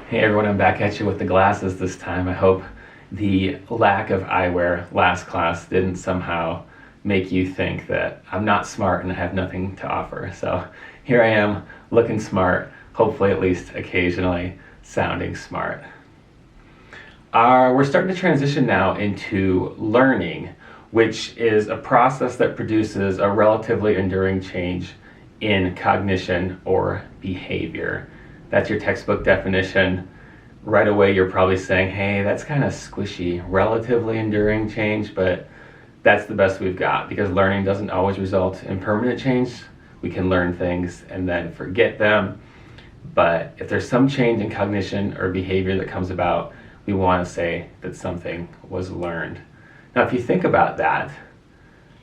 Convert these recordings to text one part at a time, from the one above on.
Hey everyone, I'm back at you with the glasses this time. I hope the lack of eyewear last class didn't somehow make you think that I'm not smart and I have nothing to offer. So here I am, looking smart, hopefully at least occasionally sounding smart. We're starting to transition now into learning, which is a process that produces a relatively enduring change in cognition or behavior. That's your textbook definition. Right away you're probably saying, hey, that's kind of squishy, relatively enduring change, but that's the best we've got because learning doesn't always result in permanent change. We can learn things and then forget them, but if there's some change in cognition or behavior that comes about, we want to say that something was learned. Now, if you think about that,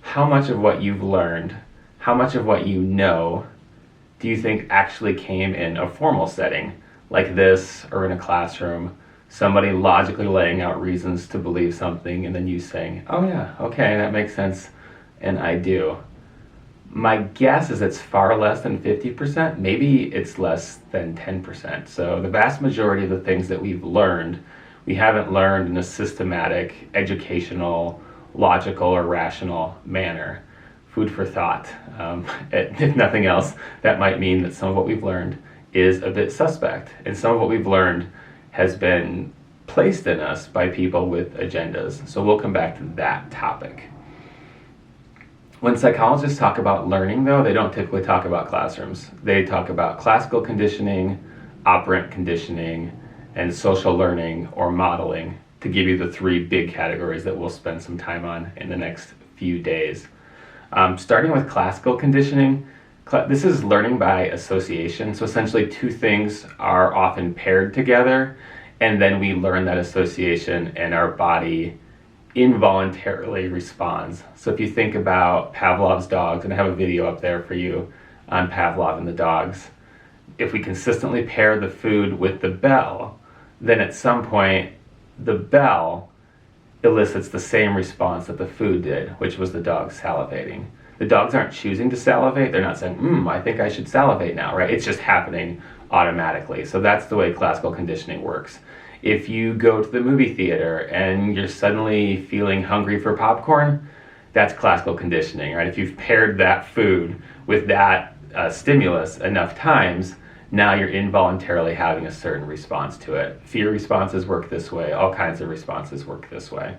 how much of what you've learned, how much of what you know, do you think actually came in a formal setting like this or in a classroom, somebody logically laying out reasons to believe something and then you saying, oh yeah, okay, that makes sense, and I do? My guess is it's far less than 50%, maybe it's less than 10%. So the vast majority of the things that we've learned, we haven't learned in a systematic, educational, logical, or rational manner. Food for thought. If nothing else, that might mean that some of what we've learned is a bit suspect, and some of what we've learned has been placed in us by people with agendas. So we'll come back to that topic. When psychologists talk about learning, though, they don't typically talk about classrooms. They talk about classical conditioning, operant conditioning, and social learning or modeling, to give you the three big categories that we'll spend some time on in the next few days. Starting with classical conditioning, this is learning by association. So essentially two things are often paired together, and then we learn that association and our body involuntarily responds. So if you think about Pavlov's dogs, and I have a video up there for you on Pavlov and the dogs, if we consistently pair the food with the bell, then at some point the bell elicits the same response that the food did, which was the dog salivating. The dogs aren't choosing to salivate. They're not saying, I think I should salivate now, right? It's just happening automatically. So that's the way classical conditioning works. If you go to the movie theater and you're suddenly feeling hungry for popcorn, that's classical conditioning, right? If you've paired that food with that stimulus enough times, now you're involuntarily having a certain response to it. Fear responses work this way. All kinds of responses work this way.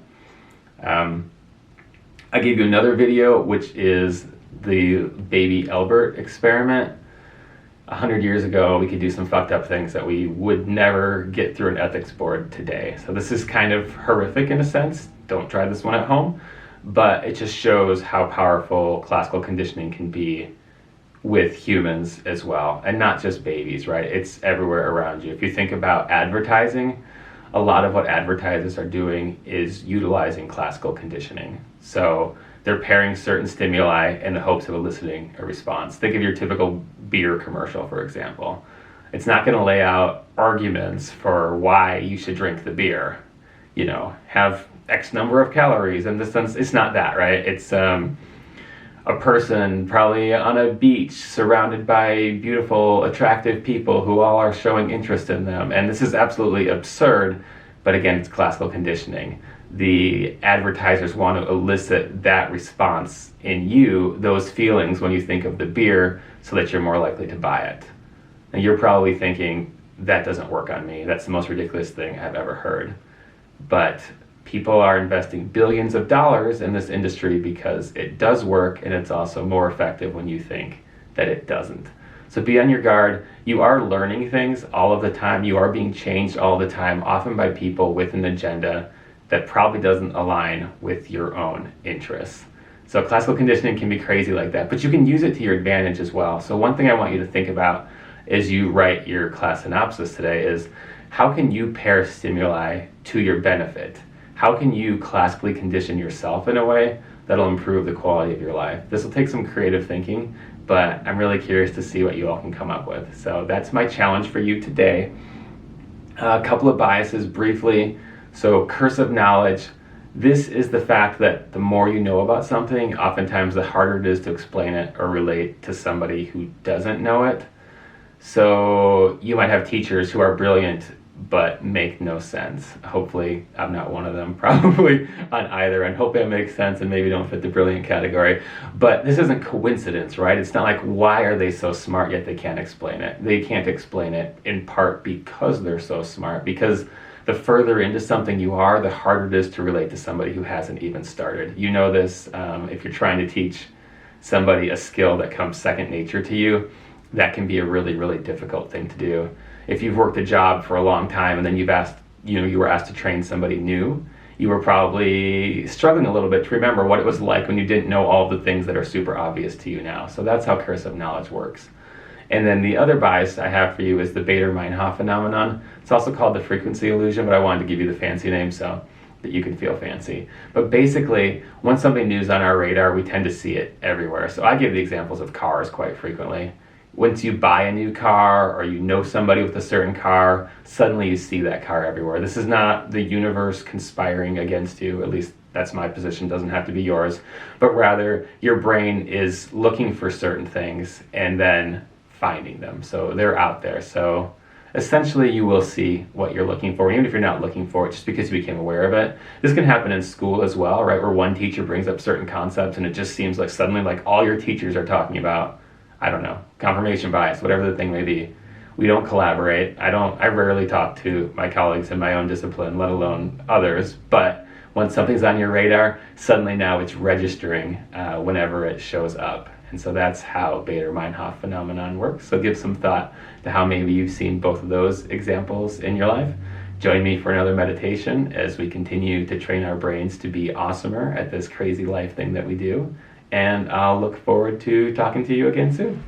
I gave you another video, which is the baby Thelbert Experiment. 100 years ago, we could do some fucked up things that we would never get through an ethics board today. So this is kind of horrific in a sense. Don't try this one at home. But it just shows how powerful classical conditioning can be with humans as well, and not just babies, right? It's everywhere around you. If you think about advertising, a lot of what advertisers are doing is utilizing classical conditioning. So they're pairing certain stimuli in the hopes of eliciting a response. Think of your typical beer commercial, for example. It's not going to lay out arguments for why you should drink the beer. You know, have X number of calories in this sense. It's not that, right? It's a person probably on a beach surrounded by beautiful, attractive people who all are showing interest in them. And this is absolutely absurd, but again, it's classical conditioning. The advertisers want to elicit that response in you, those feelings when you think of the beer, so that you're more likely to buy it. And you're probably thinking, that doesn't work on me. That's the most ridiculous thing I've ever heard. But people are investing billions of dollars in this industry because it does work, and it's also more effective when you think that it doesn't. So be on your guard. You are learning things all of the time. You are being changed all the time, often by people with an agenda that probably doesn't align with your own interests. So classical conditioning can be crazy like that, but you can use it to your advantage as well. So one thing I want you to think about as you write your class synopsis today is, how can you pair stimuli to your benefit? How can you classically condition yourself in a way that'll improve the quality of your life? This will take some creative thinking, but I'm really curious to see what you all can come up with. So that's my challenge for you today. A couple of biases briefly. So curse of knowledge. This is the fact that the more you know about something, oftentimes the harder it is to explain it or relate to somebody who doesn't know it. So you might have teachers who are brilliant but make no sense. Hopefully I'm not one of them, probably on either end. Hope it makes sense and maybe don't fit the brilliant category. But this isn't coincidence, right? It's not like, why are they so smart yet they can't explain it? They can't explain it in part because they're so smart, because the further into something you are, the harder it is to relate to somebody who hasn't even started. You know this, if you're trying to teach somebody a skill that comes second nature to you, that can be a really, really difficult thing to do. If you've worked a job for a long time and then you were asked to train somebody new, you were probably struggling a little bit to remember what it was like when you didn't know all the things that are super obvious to you now. So that's how cursive knowledge works. And then the other bias I have for you is the Bader-Meinhof phenomenon. It's also called the frequency illusion, but I wanted to give you the fancy name so that you can feel fancy. But basically, when something new is on our radar, we tend to see it everywhere. So I give the examples of cars quite frequently. Once you buy a new car or you know somebody with a certain car, suddenly you see that car everywhere. This is not the universe conspiring against you, at least that's my position, doesn't have to be yours, but rather your brain is looking for certain things and then finding them. So they're out there. So essentially you will see what you're looking for, even if you're not looking for it, just because you became aware of it. This can happen in school as well, right? Where one teacher brings up certain concepts and it just seems like suddenly like all your teachers are talking about, I don't know, confirmation bias, whatever the thing may be. We don't collaborate. I rarely talk to my colleagues in my own discipline, let alone others. But when something's on your radar, suddenly now it's registering whenever it shows up. And so that's how Bader-Meinhof phenomenon works. So give some thought to how maybe you've seen both of those examples in your life. Join me for another meditation as we continue to train our brains to be awesomer at this crazy life thing that we do. And I'll look forward to talking to you again soon.